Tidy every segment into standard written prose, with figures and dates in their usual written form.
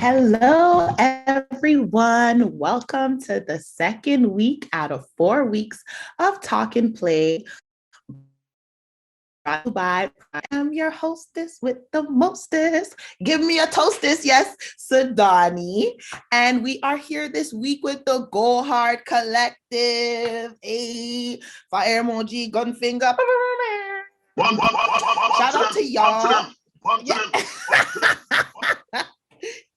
Hello, everyone. Welcome to the second week out of 4 weeks of Talk and Play. By I am your hostess with the mostest. Give me a toastess, yes, Sadani. And we are here this week with the Gohard Collective. A fire emoji, gun finger. Shout out to y'all.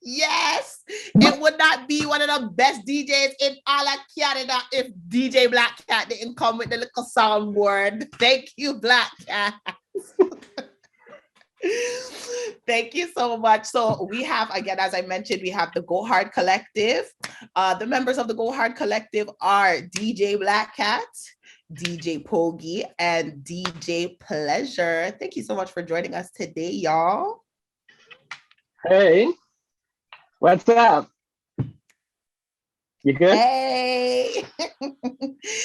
Yes, it would not be one of the best DJs in all of Canada if DJ Black Cat didn't come with the little soundboard. Thank you, Black Cat. Thank you so much. So we have, again, as I mentioned, we have the Gohard Collective. The members of the Gohard Collective are DJ Black Cat, DJ Pogi, and DJ Pleasure. Thank you so much for joining us today, y'all. Hey. What's up? You good? Hey.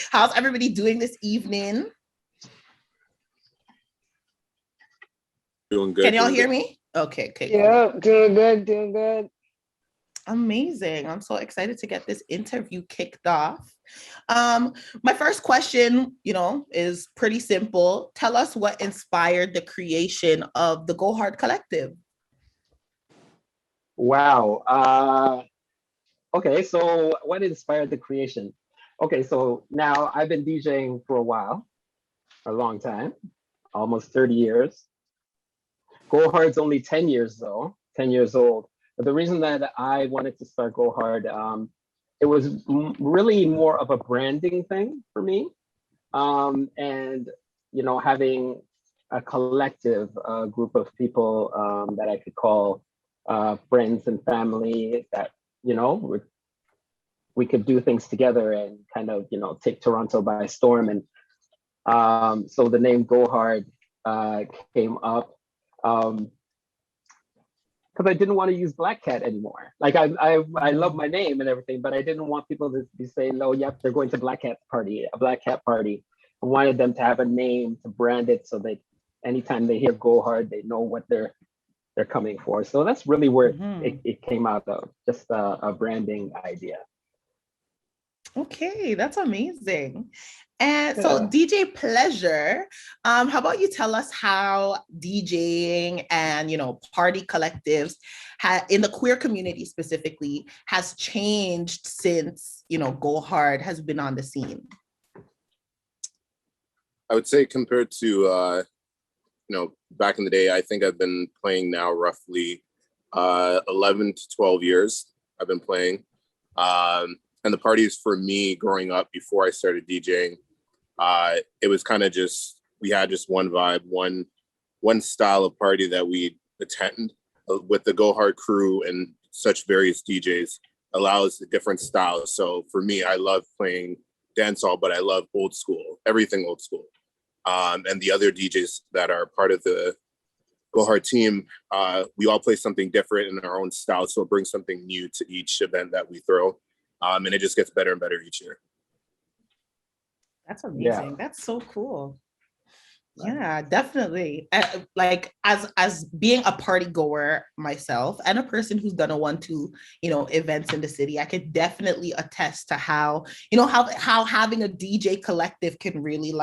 How's everybody doing this evening? Doing good. Can y'all hear me? Okay. Yeah, doing good. Amazing. I'm so excited to get this interview kicked off. My first question, is pretty simple. Tell us what inspired the creation of the Gohard Collective. Wow. Okay, so what inspired the creation? Okay, so now I've been DJing for a long time, almost 30 years. Gohard's only 10 years though, 10 years old. But the reason that I wanted to start Gohard, it was really more of a branding thing for me. And, having a collective group of people that I could call friends and family that, we could do things together and kind of, take Toronto by storm. And so the name Gohard came up because I didn't want to use Black Cat anymore. Like I love my name and everything, but I didn't want people to be saying, "No, yep, they're going to a Black Cat party." I wanted them to have a name to brand it so that anytime they hear Gohard, they know what they're coming for. So that's really where it came out of, just a branding idea. Okay, that's amazing. And so DJ Pleasure, how about you tell us how DJing and, party collectives in the queer community specifically has changed since, Gohard has been on the scene? I would say compared to, back in the day, I think I've been playing now roughly 11 to 12 years I've been playing. And the parties for me growing up before I started DJing, it was kind of just, we had just one vibe, one style of party that we'd attend with the Gohard crew and such various DJs allows the different styles. So for me, I love playing dancehall, but I love old school, everything old school. And the other DJs that are part of the Gohard team, we all play something different in our own style. So it brings something new to each event that we throw. And it just gets better and better each year. That's amazing. Yeah. That's so cool. Yeah, definitely. Like as being a party goer myself and a person who's gonna want to, events in the city, I could definitely attest to how having a DJ collective can really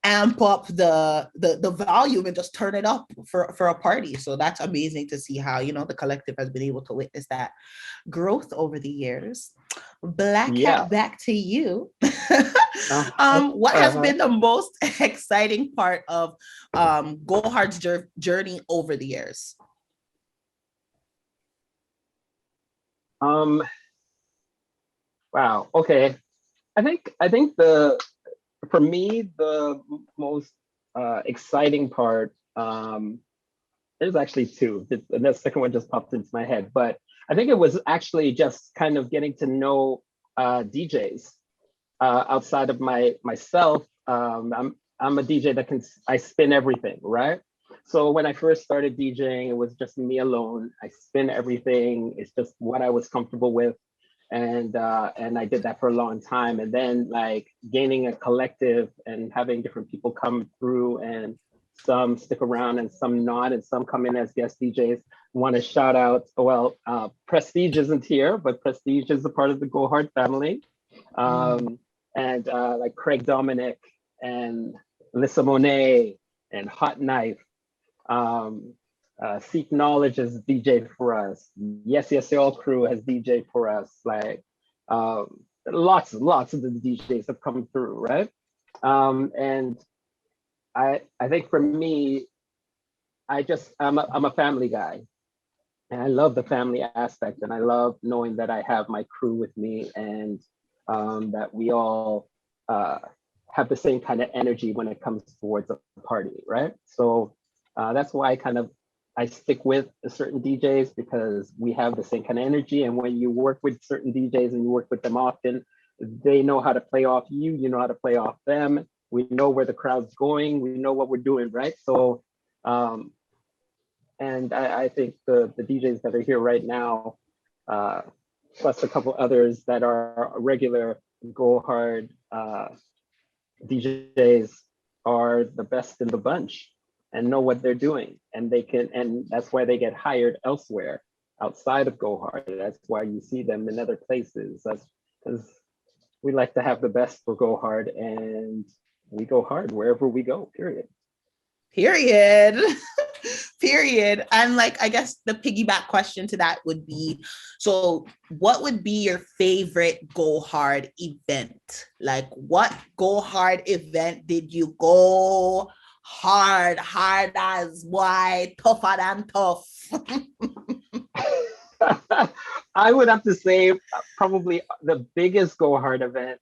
amp up the volume and just turn it up for a party. So that's amazing to see how, the collective has been able to witness that growth over the years. Black Cat, back to you. What has been the most exciting part of Gohard's journey over the years? Wow. Okay. I think for me, the most exciting part, there's actually two. The second one just popped into my head, but I think it was actually just kind of getting to know DJs outside of myself. I'm a DJ that I spin everything, right? So when I first started DJing, it was just me alone. I spin everything. It's just what I was comfortable with. And I did that for a long time. And then gaining a collective and having different people come through, and some stick around and some not, and some come in as guest DJs, want to shout out, well, Prestige isn't here, but Prestige is a part of the Gohard family. And like Craig Dominic and Lissa Monet and Hot Knife. Seek Knowledge has DJ for us. Yes, Yes, All crew has DJ for us. Like lots of the DJs have come through, right? And I think for me, I'm a family guy, and I love the family aspect, and I love knowing that I have my crew with me, and that we all have the same kind of energy when it comes towards a party, right? So that's why I stick with certain DJs, because we have the same kind of energy. And when you work with certain DJs and you work with them often, they know how to play off you, you know how to play off them. We know where the crowd's going, we know what we're doing, right? So, and I think the DJs that are here right now, plus a couple others that are regular Gohard DJs, are the best in the bunch and know what they're doing, and that's why they get hired elsewhere outside of Gohard. That's why you see them in other places. That's because we like to have the best for Gohard, and we go hard wherever we go, period. Period. And like, I guess the piggyback question to that would be, so what would be your favorite Gohard event? Like, what Gohard event did you go hard as wide, tougher than tough? I would have to say probably the biggest Gohard event.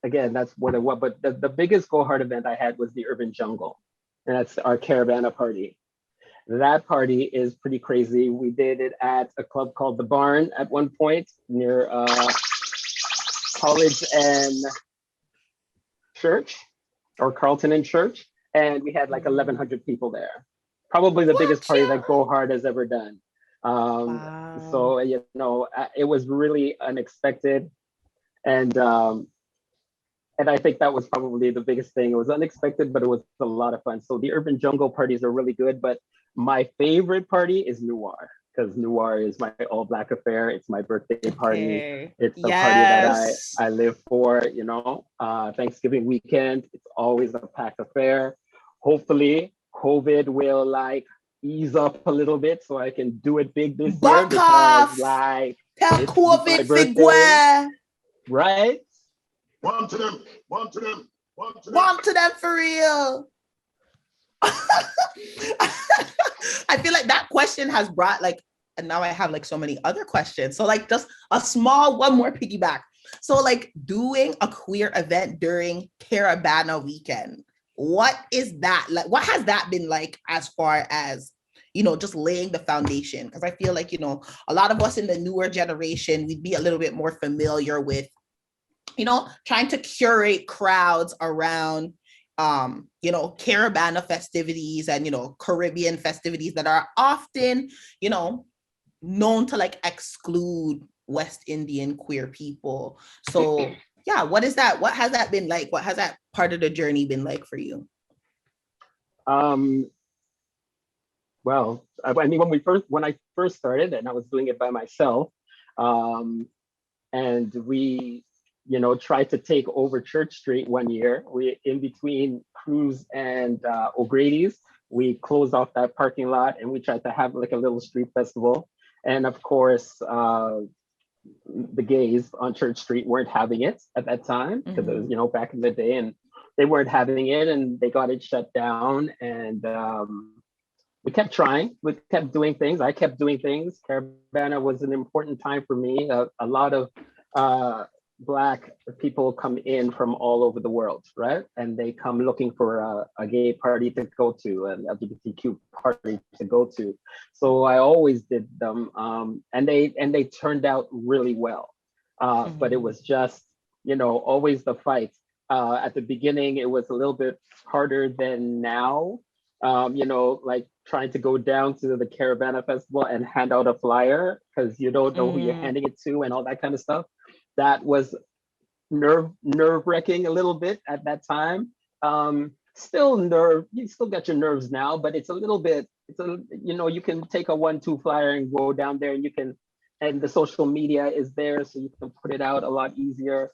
Again, that's what, but the biggest Gohard event I had was the Urban Jungle, and that's our Caravana party. That party is pretty crazy. We did it at a club called The Barn at one point near College and Church, or Carlton and Church, and we had like 1,100 people there. Probably the biggest party that Gohard has ever done. Wow. So you know, it was really unexpected, and I think that was probably the biggest thing. It was unexpected, but it was a lot of fun. So the Urban Jungle parties are really good, but my favorite party is Noir, because Noir is my all-black affair. It's my birthday party. Okay. It's the party that I live for, you know. Thanksgiving weekend, it's always a packed affair. Hopefully, COVID will like ease up a little bit so I can do it big this year. Because like, tell COVID figure. Right? One to them for real. I feel like that question has brought like, and now I have like so many other questions. So like just a small one more piggyback. So like doing a queer event during Caravana weekend, what is that like? What has that been like as far as, you know, just laying the foundation? Because I feel like, you know, a lot of us in the newer generation, we'd be a little bit more familiar with, you know, trying to curate crowds around, you know, Caravana festivities and, you know, Caribbean festivities that are often, you know, known to like exclude West Indian queer people. So yeah, what is that? What has that been like? What has that part of the journey been like for you? Well, I mean, when I first started, and I was doing it by myself, and we, you know, tried to take over Church Street one year. We, in between Cruz and O'Grady's, we closed off that parking lot and we tried to have like a little street festival. And of course, the gays on Church Street weren't having it at that time, because it was, you know, back in the day, and they weren't having it, and they got it shut down. And we kept trying, we kept doing things. I kept doing things. Caravana was an important time for me. A lot of Black people come in from all over the world, right? And they come looking for a gay party to go to, an LGBTQ party to go to. So I always did them, and they turned out really well. But it was just, you know, always the fight. At the beginning, it was a little bit harder than now. You know, like trying to go down to the Caravana Festival and hand out a flyer because you don't know who you're handing it to and all that kind of stuff. That was nerve-wracking a little bit at that time. You still got your nerves now, but it's a little bit you can take a 1-2 flyer and go down there, and and the social media is there, so you can put it out a lot easier.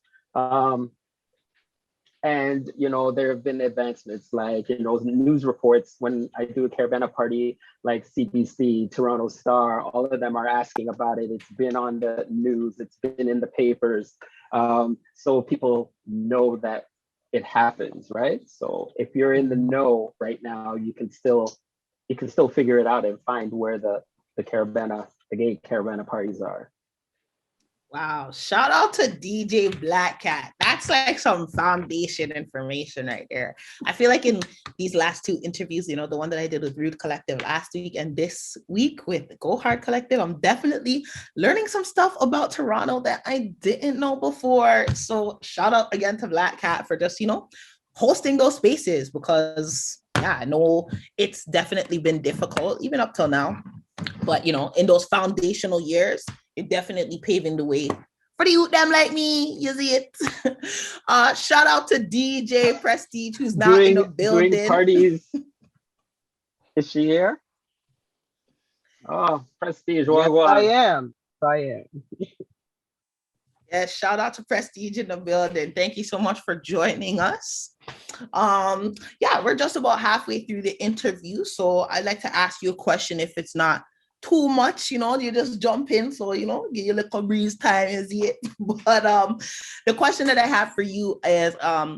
And there have been advancements like news reports. When I do a Caravana party, like CBC, Toronto Star, all of them are asking about it. It's been on the news, it's been in the papers, so people know that it happens, right? So if you're in the know right now, you can still figure it out and find where the gay Caravana parties are. Wow. Shout out to DJ Black Cat. That's like some foundation information right there. I feel like in these last 2 interviews, the one that I did with Rude Collective last week and this week with Gohard Collective, I'm definitely learning some stuff about Toronto that I didn't know before. So shout out again to Black Cat for just, hosting those spaces, because I know it's definitely been difficult even up till now. But, in those foundational years, it definitely paving the way for the youth them like me. You see it. Shout out to DJ Prestige, who's now in the building. Doing parties. Is she here? Oh, Prestige. Yes, I am. Yes, shout out to Prestige in the building. Thank you so much for joining us. We're just about halfway through the interview, so I'd like to ask you a question. If it's not too much, you just jump in, so give you a little breeze time, is it? But the question that I have for you is,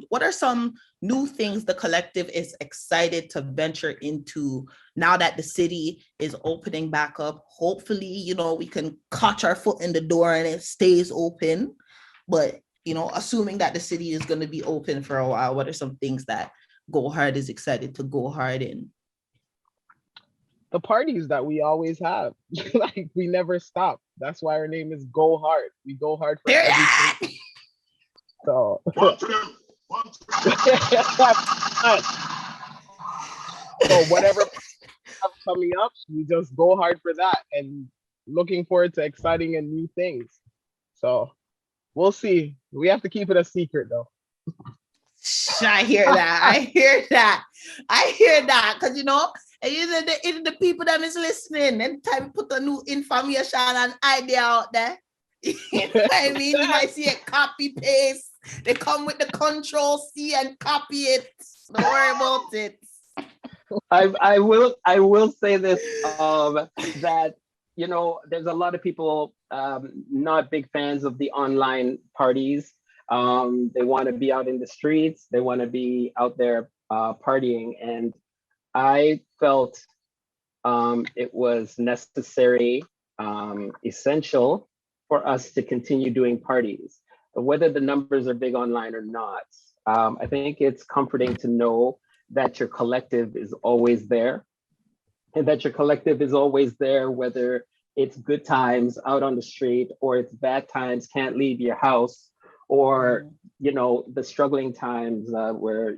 what are some new things the collective is excited to venture into now that the city is opening back up? Hopefully, we can catch our foot in the door and it stays open. But assuming that the city is going to be open for a while, what are some things that Gohard is excited to go hard in? The parties that we always have. Like, we never stop. That's why our name is Gohard. We go hard for everything. So so whatever coming up, we just go hard for that, and looking forward to exciting and new things. So we'll see. We have to keep it a secret though. I hear that. Because the people that is listening, and time to put a new information and idea out there. I mean, you might see a copy paste. They come with the Control-C and copy it. Don't worry about it. I will say this, that there's a lot of people not big fans of the online parties. They want to be out in the streets. They want to be out there partying. And I felt it was necessary, essential for us to continue doing parties, whether the numbers are big online or not. I think it's comforting to know that your collective is always there, and that your collective is always there, whether it's good times out on the street or it's bad times, can't leave your house, or the struggling times where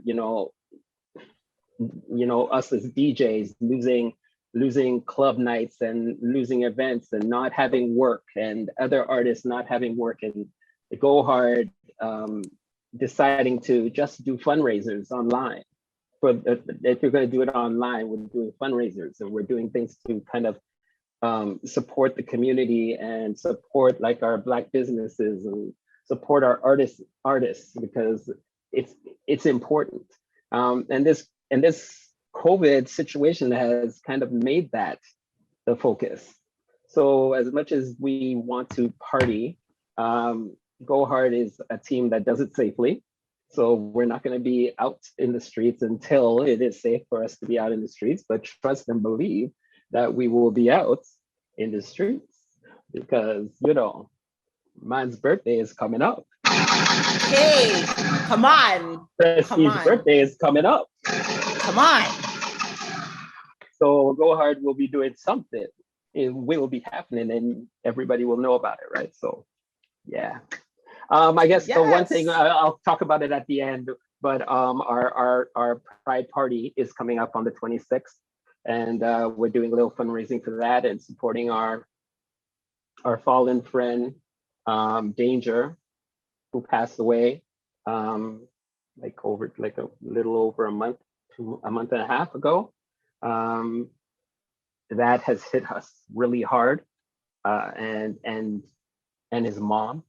us as DJs losing club nights and losing events and not having work, and other artists not having work, and Gohard deciding to just do fundraisers online. If you're going to do it online, we're doing fundraisers, and we're doing things to kind of support the community and support like our Black businesses and support our artists, because it's important. And this COVID situation has kind of made that the focus. So as much as we want to party, Gohard is a team that does it safely. So we're not going to be out in the streets until it is safe for us to be out in the streets, but trust and believe that we will be out in the streets, because, man's birthday is coming up. Hey, come on. Prestige's birthday is coming up. Come on. So Gohard will be doing something. It will be happening and everybody will know about it, right? So, yeah. I guess the one thing, I'll talk about it at the end, but our Pride Party is coming up on the 26th, and we're doing a little fundraising for that and supporting our fallen friend, Danger, who passed away like a little over a month and a half ago. that has hit us really hard, and his mom.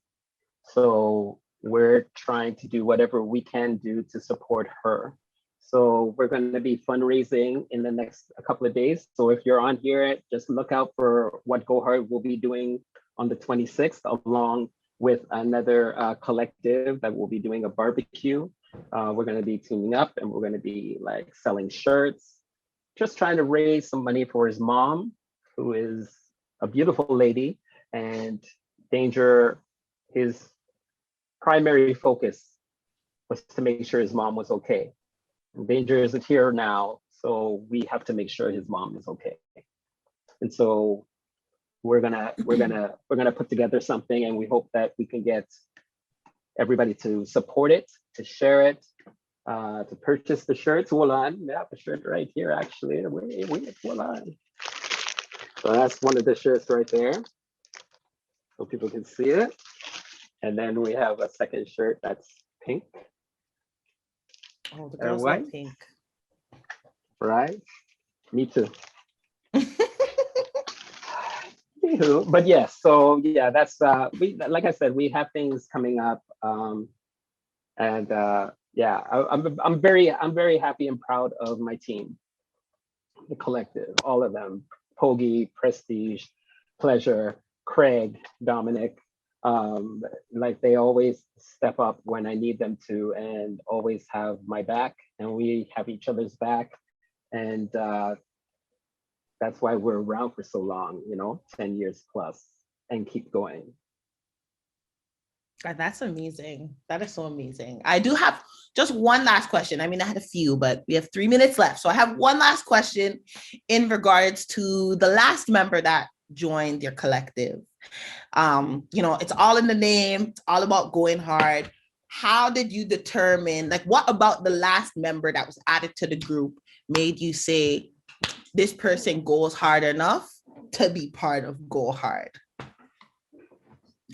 So we're trying to do whatever we can do to support her. So we're going to be fundraising in the next couple of days. So if you're on here, just look out for what Gohard will be doing on the 26th, along with another collective that will be doing a barbecue. We're going to be tuning up, and we're going to be like selling shirts, just trying to raise some money for his mom, who is a beautiful lady, and Danger, his primary focus was to make sure his mom was okay. Danger isn't here now, so we have to make sure his mom is okay. And so we're gonna put together something, and we hope that we can get everybody to support it, to share it, to purchase the shirts. Hold on, we have a shirt right here actually. Wait, hold on. So that's one of the shirts right there, so people can see it. And then we have a second shirt that's pink. Oh, the girls white. love pink. Right? Me too. Anywho, but yes, so yeah, that's we, like I said, we have things coming up, and yeah, I'm very happy and proud of my team, the collective, all of them, Pogi, Prestige, Pleasure, Craig, Dominic. Like they always step up when I need them to, and always have my back, and we have each other's back, and that's why we're around for so long, 10 years plus, and keep going. God, that's amazing. That is so amazing. I do have just one last question. I mean, I had a few, but we have 3 minutes left. So I have one last question in regards to the last member that joined your collective. It's all in the name. It's all about going hard. How did you determine, like, what about the last member that was added to the group made you say, this person goes hard enough to be part of Gohard?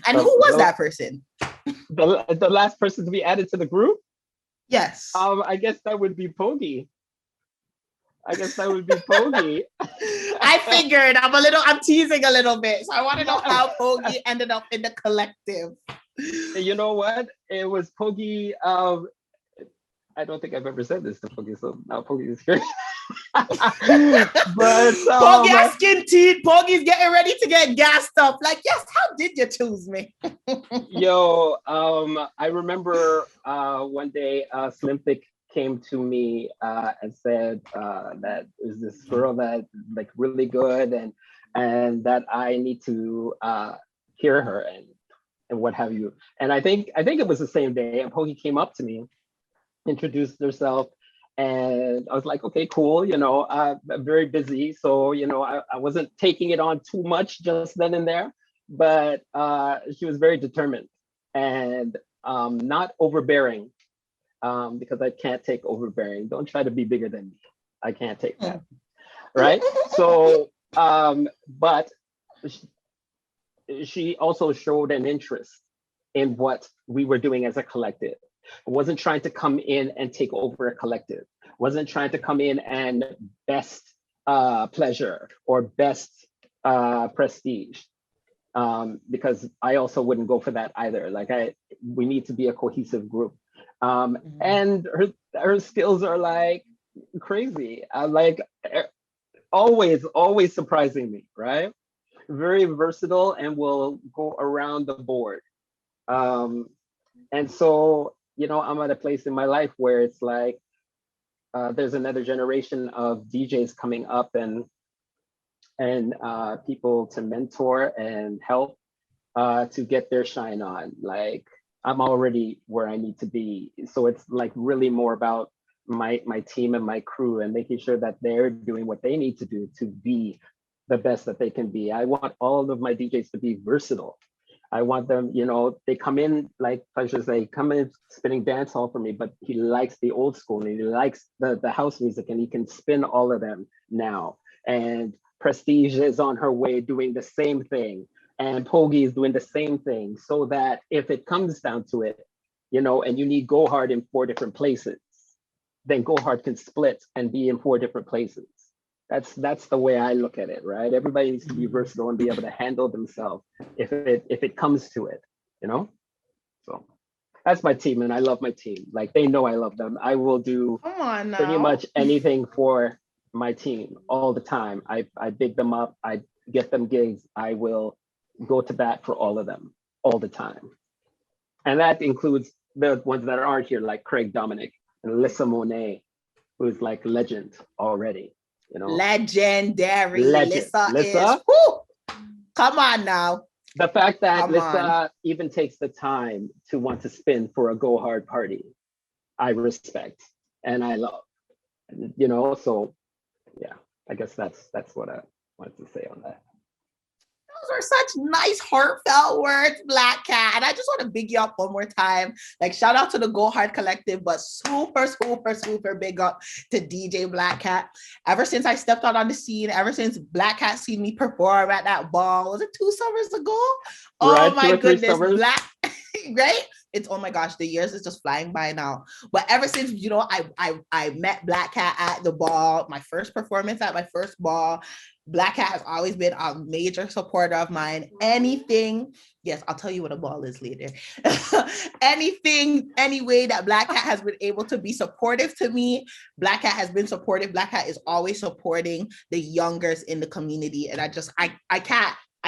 And who was that person? The last person to be added to the group? Yes. I guess that would be Pogi. I figured I'm teasing a little bit. So I want to know how Pogi ended up in the collective. You know what? It was Pogi. I don't think I've ever said this to Pogi, so now Pogi is here. But Pogi has skin teeth. Pogi's getting ready to get gassed up. Like, yes, how did you choose me? Yo, I remember one day Slim Thick came to me and said that there's this girl that like really good, and that I need to hear her and what have you. And I think it was the same day, and Pogi came up to me, introduced herself, and I was like, okay, cool. I'm very busy, so I wasn't taking it on too much just then and there, but she was very determined and not overbearing, because I can't take overbearing. Don't try to be bigger than me. I can't take that. Right? So, but she also showed an interest in what we were doing as a collective. Wasn't trying to come in and take over a collective. Wasn't trying to come in and best Pleasure or best Prestige, because I also wouldn't go for that either. Like we need to be a cohesive group. And her skills are like crazy. Like always surprising me, right? Very versatile and will go around the board. And so, I'm at a place in my life where it's like, there's another generation of DJs coming up and people to mentor and help to get their shine on. Like, I'm already where I need to be. So it's like really more about my team and my crew and making sure that they're doing what they need to do to be the best that they can be. I want all of my DJs to be versatile. I want them, they come in, like Pleasures, they come in spinning dance hall for me, but he likes the old school and he likes the house music, and he can spin all of them now. And Prestige is on her way doing the same thing. And Pogi is doing the same thing, so that if it comes down to it, and you need Gohard in 4 different places, then Gohard can split and be in 4 different places. That's the way I look at it, right? Everybody needs to be versatile and be able to handle themselves if it comes to it, you know? So that's my team, and I love my team. Like, they know I love them. I will do Come on pretty now. much anything for my team all the time. I big them up, I get them gigs, I will go to bat for all of them all the time. And that includes the ones that aren't here, like Craig Dominic and Alyssa Monet, who's like legend already, you know. Legendary. Legend. Lissa is, Lissa? whoo, come on now. The fact that Come Lissa on. even takes the time to want to spin for a Gohard party, I respect and I love, you know. So yeah, I guess that's what I wanted to say on that. Those are such nice, heartfelt words, Black Cat. And I just want to big you up one more time. Like, shout out to the Gohard Collective, but super, super, super big up to DJ Black Cat. Ever since I stepped out on the scene, ever since Black Cat seen me perform at that ball, was it 2 summers ago? Oh Right, my goodness, summers. Black, right? It's, oh my gosh, the years is just flying by now. But ever since, you know, I met Black Cat at the ball, my first performance at my first ball, Black Cat has always been a major supporter of mine. Anything, yes, I'll tell you what a ball is later. Anything, any way that Black Cat has been able to be supportive to me, Black Cat has been supportive. Black Cat is always supporting the youngers in the community. And I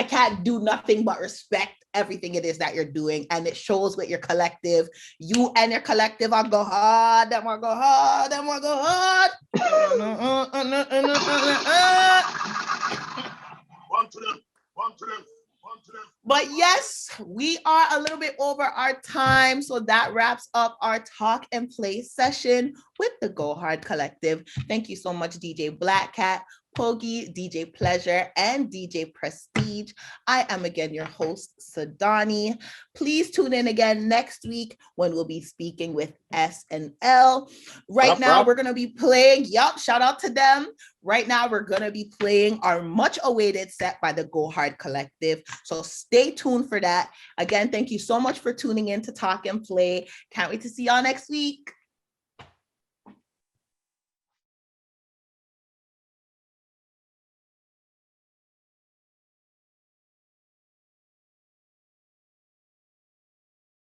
can't do nothing but respect everything it is that you're doing. And it shows with your collective. You and your collective are Gohard, them are Gohard, them are Gohard. One to them, one to them, one to them. But yes, we are a little bit over our time. So that wraps up our talk and play session with the Gohard Collective. Thank you so much, DJ Black Cat, Pogi, DJ Pleasure, and DJ Prestige. I am again your host, Sadani. Please tune in again next week when we'll be speaking with S and L. Right now, we're going to be playing, shout out to them. Right now, we're going to be playing our much awaited set by the Gohard Collective. So stay tuned for that. Again, thank you so much for tuning in to Talk and Play. Can't wait to see y'all next week.